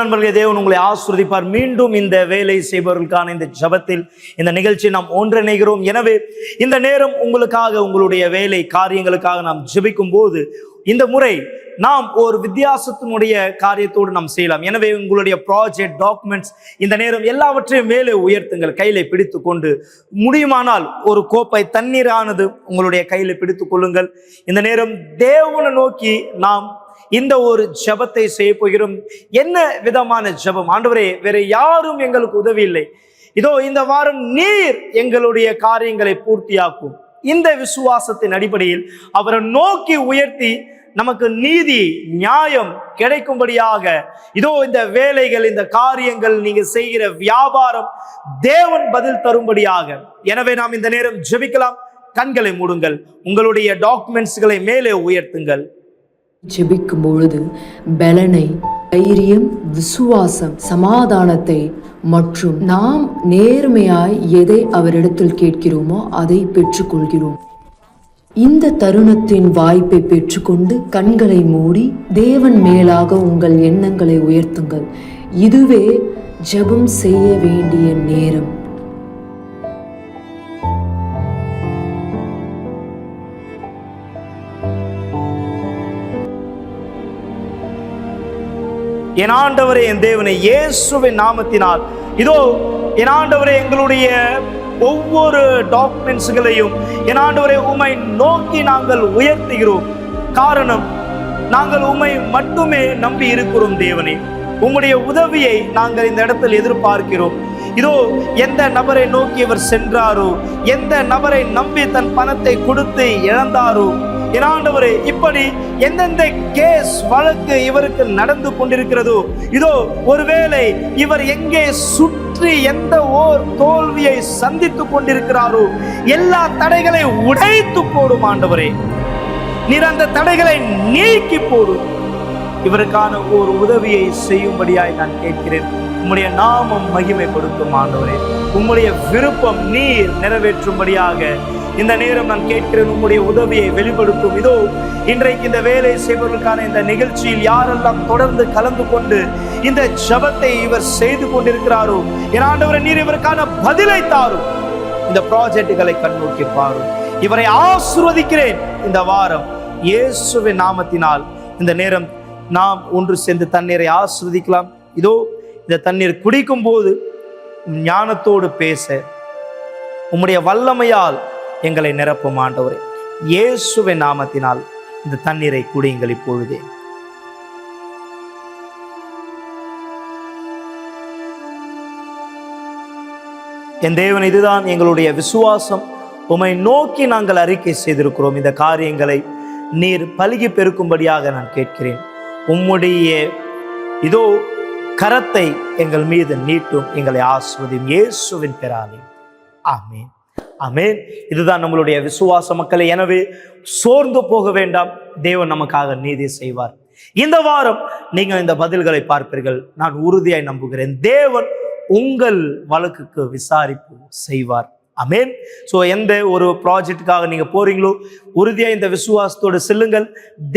நண்பர்களே, தேவன் உங்களை ஆசீர்வதிப்பார். மீண்டும் இந்த வேலை செய்பவர்களுக்கான இந்த ஜெபத்தில் இந்த நிகழ்ச்சி நாம் ஒன்றிணைகிறோம். எனவே இந்த நேரம் உங்களுக்காக, உங்களுடைய வேலை காரியங்களுக்காக நாம் ஜெபிக்கும் போது இந்த முறை நாம் ஒரு வித்தியாசத்தினுடைய காரியத்தோடு நாம் செய்யலாம். எனவே உங்களுடைய ப்ராஜெக்ட், டாக்குமெண்ட்ஸ் இந்த நேரம் எல்லாவற்றையும் மேலே உயர்த்துங்கள். கையில பிடித்து கொண்டு முடியுமானால் ஒரு கோப்பை தண்ணீரானது உங்களுடைய கையில பிடித்து கொள்ளுங்கள். இந்த நேரம் தேவனை நோக்கி நாம் இந்த ஒரு ஜெபத்தை செய்ய போகிறோம். என்ன விதமான ஜெபம்? ஆண்டவரே, வேற யாரும் எங்களுக்கு உதவி இல்லை, இதோ இந்த வாரம் நீர் எங்களுடைய காரியங்களை பூர்த்தியாக்கும். இந்த விசுவாசத்தின் அடிப்படையில் அவரை நோக்கி உயர்த்தி நமக்கு நீதி, நியாயம் கிடைக்கும்படியாக, இதோ இந்த வேலைகள், இந்த காரியங்கள், நீங்க செய்கிற வியாபாரம் தேவன் பதில் தரும்படியாக. எனவே நாம் இந்த நேரம் ஜெபிக்கலாம். கண்களை மூடுங்கள். உங்களுடைய டாக்குமெண்ட்ஸ்களை மேலே உயர்த்துங்கள். ஜெபிக்கும் பொழுது பலனை, தைரியம், விசுவாசம், சமாதானத்தை மற்றும் நாம் நேர்மையாய் எதை அவரிடத்தில் கேட்கிறோமோ அதை பெற்றுக்கொள்கிறோம். இந்த தருணத்தின் வாய்ப்பை பெற்றுக்கொண்டு கண்களை மூடி தேவன் மேலாக உங்கள் எண்ணங்களை உயர்த்துங்கள். இதுவே ஜெபம் செய்ய வேண்டிய நேரம். என் ஆண்டவரே, என் தேவனை, இயேசுவின் நாமத்தினால் இதோ என் ஆண்டவரே, எங்களுடைய ஒவ்வொரு டாக்குமெண்ட்ஸ்களையும் என் ஆண்டவரே உம்மை நோக்கி நாங்கள் உயர்த்துகிறோம். காரணம், நாங்கள் உம்மை மட்டுமே நம்பி இருக்கிறோம். தேவனே, உம்முடைய உதவியை நாங்கள் இந்த இடத்தில் எதிர்பார்க்கிறோம். இதோ எந்த நபரை நோக்கி இவர் சென்றாரோ, எந்த நபரை நம்பி தன் பணத்தை கொடுத்து இழந்தாரோ, என் ஆண்டவரே, இப்படி எந்தெந்த கேஸ், வழக்கு இவருக்கு நடந்து கொண்டிருக்கிறதோ, இதோ ஒருவேளை இவர் எங்கே சுற்றி எந்த ஓர் தோல்வியை சந்தித்துக் கொண்டிருக்கிறாரோ, எல்லா தடைகளை உடைத்து போடும் ஆண்டவரே. நீர் அந்த தடைகளை நீக்கி போடும். இவருக்கான ஒரு உதவியை செய்யும்படியாய் நான் கேட்கிறேன். உம்முடைய நாமம் மகிமைப்படுத்தும் ஆண்டவரே. உம்முடைய விருப்பம் நீர் நிறைவேற்றும்படியாக இந்த நேரம் நான் கேட்கிறேன். உம்முடைய உதவியை வெளிப்படுத்தும். இதோ இன்றைக்கு இந்த வேலை செய்வதற்கான இந்த நிகழ்ச்சியில் யாரெல்லாம் தொடர்ந்து கலந்து கொண்டு இந்த ஜெபத்தை இவர் செய்து கொண்டிருக்கிறாரோ, என் ஆண்டவரே, நீர் இவருக்கான பதிலை தாரும். இந்த ப்ராஜெக்டுகளை கண்ணோக்கி பாரும். இவரை ஆசீர்வதிக்கிறேன். இந்த வாரம் இயேசுவின் நாமத்தினால் இந்த நேரம் நாம் ஒன்று சேர்ந்து தண்ணீரை ஆசீர்வதிக்கலாம். இதோ இந்த தண்ணீர் குடிக்கும் போது ஞானத்தோடு பேச உம்முடைய வல்லமையால் எங்களை நிரப்பும் ஆண்டவரே. இயேசுவின் நாமத்தினால் இந்த தண்ணீரை குடியுங்கள் இப்பொழுதே. என் தேவன், இதுதான் எங்களுடைய விசுவாசம். உம்மை நோக்கி நாங்கள் அறிக்கை செய்திருக்கிறோம். இந்த காரியங்களை நீர் பலுகி பெருக்கும்படியாக நான் கேட்கிறேன். உம்முடைய இதோ கரத்தை எங்கள் மீது நீட்டும். எங்களை ஆசீர்வதியும் இயேசுவின் பெயராலே. ஆமென், ஆமென். இதுதான் நம்மளுடைய விசுவாச மக்களை. எனவே சோர்ந்து போக வேண்டாம். தேவன் நமக்காக நீதி செய்வார். இந்த வாரம் நீங்கள் இந்த பதில்களை பார்ப்பீர்கள். நான் உறுதியாய் நம்புகிறேன். தேவன் உங்கள் வழக்குக்கு விசாரிப்பு செய்வார். ஆமென். ஸோ எந்த ஒரு ப்ராஜெக்டுக்காக நீங்கள் போறீங்களோ, உறுதியாக இந்த விசுவாசத்தோடு செல்லுங்கள்.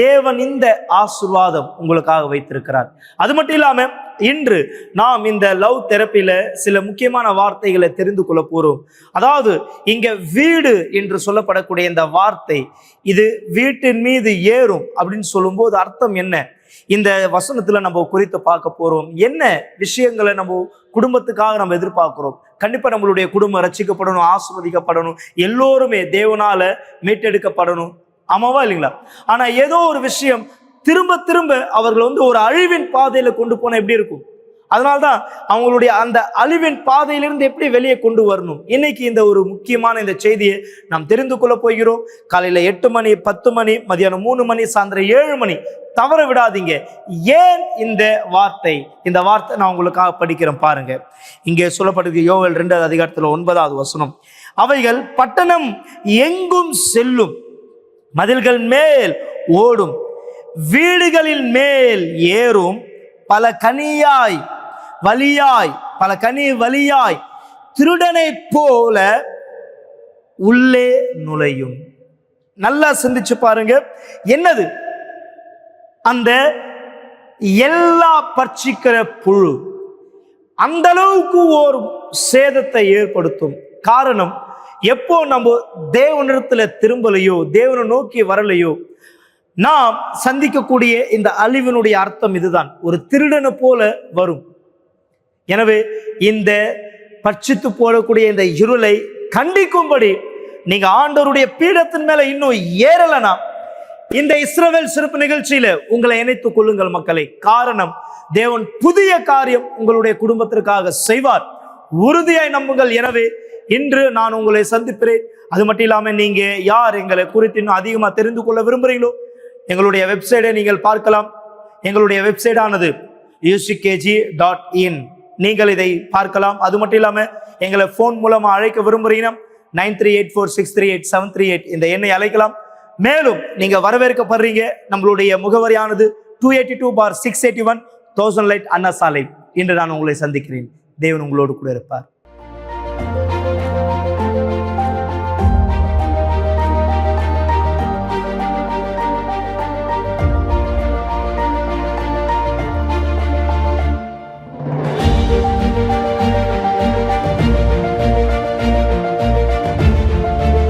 தேவன் இந்த ஆசீர்வாதம் உங்களுக்காக வைத்திருக்கிறார். அது மட்டும் இல்லாமல் இன்று நாம் இந்த லவ் தெரப்பியில சில முக்கியமான வார்த்தைகளை தெரிந்து கொள்ள போறோம். அதாவது இங்க வீடு என்று சொல்லப்படக்கூடிய இந்த வார்த்தை, இது வீட்டின் மீது ஏறும் அப்படின்னு சொல்லும்போது அர்த்தம் என்ன? இந்த வசனத்துல நம்ம குறித்து பார்க்க போறோம். என்ன விஷயங்களை நம்ம குடும்பத்துக்காக நம்ம எதிர்பார்க்கிறோம்? கண்டிப்பா நம்மளுடைய குடும்பம் ரட்சிக்கப்படணும், ஆசீர்வதிக்கப்படணும், எல்லோருமே தேவனால மீட்டெடுக்கப்படணும். ஆமாவா இல்லைங்களா? ஆனா ஏதோ ஒரு விஷயம் திரும்ப திரும்ப அவர்கள் ஒரு அழிவின் பாதையில கொண்டு போன எப்படி இருக்கும்? அதனால்தான் அவங்களுடைய அந்த அழிவின் பாதையிலிருந்து எப்படி வெளியே கொண்டு வரணும். இன்னைக்கு இந்த ஒரு முக்கியமான இந்த செய்தியை நாம் தெரிந்து கொள்ள போகிறோம். காலையில 8 மணி, 10 மணி, மதியானம் 3 மணி, சாயந்தரம் 7 மணி தவற விடாதீங்க. ஏன் இந்த வார்த்தை நான் உங்களுக்காக படிக்கிறேன் பாருங்க. இங்கே சொல்லப்படுது யோவேல் 2வது அதிகாரத்துல 9வது வசனம். அவைகள் பட்டணம் எங்கும் செல்லும், மதில்கள் மேல் ஓடும், வீடுகளின் மேல் ஏறும், பல கனி வழியாய் திருடனை போல உள்ளே நுழையும். நல்லா சிந்திச்சு பாருங்க. என்னது அந்த எல்லா பட்சிக்கிற புழு அந்த அளவுக்கு ஒரு சேதத்தை ஏற்படுத்தும். காரணம், எப்போ நம்ம தேவனிடத்துல திரும்பலையோ, தேவனை நோக்கி வரலையோ, நாம் சந்திக்கக்கூடிய இந்த அழிவினுடைய அர்த்தம் இதுதான். ஒரு திருடனை போல வரும். எனவே இந்த பட்சித்து போடக்கூடிய இந்த இருளை கண்டிக்கும்படி நீங்க ஆண்டவருடைய பீடத்தின் மேல இன்னும் ஏறலனா இந்த இஸ்ரவேல் சிறப்பு நிகழ்ச்சியில உங்களை இணைத்துக் கொள்ளுங்கள் மக்களே. காரணம், தேவன் புதிய காரியம் உங்களுடைய குடும்பத்திற்காக செய்வார். உறுதியாய் நம்புங்கள். எனவே இன்று நான் உங்களை சந்திக்கிறேன். அது மட்டும் இல்லாம நீங்க யார் எங்களை குறித்து இன்னும் அதிகமா தெரிந்து கொள்ள விரும்புறீங்களோ, எங்களுடைய வெப்சைட்டை நீங்கள் பார்க்கலாம். எங்களுடைய வெப்சைட் ஆனது uckg.in. நீங்கள் இதை பார்க்கலாம். அது மட்டும் இல்லாம எங்களை போன் மூலமா அழைக்க விரும்புறீங்கன்னா 9384638738 இந்த எண்ணை அழைக்கலாம். மேலும் நீங்க வரவேற்கப்படுறீங்க. நம்மளுடைய முகவரியானது 282/681 1000 லைட் அண்ணா சாலை. இன்று நான் உங்களை சந்திக்கிறேன். தேவன் உங்களோடு கூட இருப்பார்.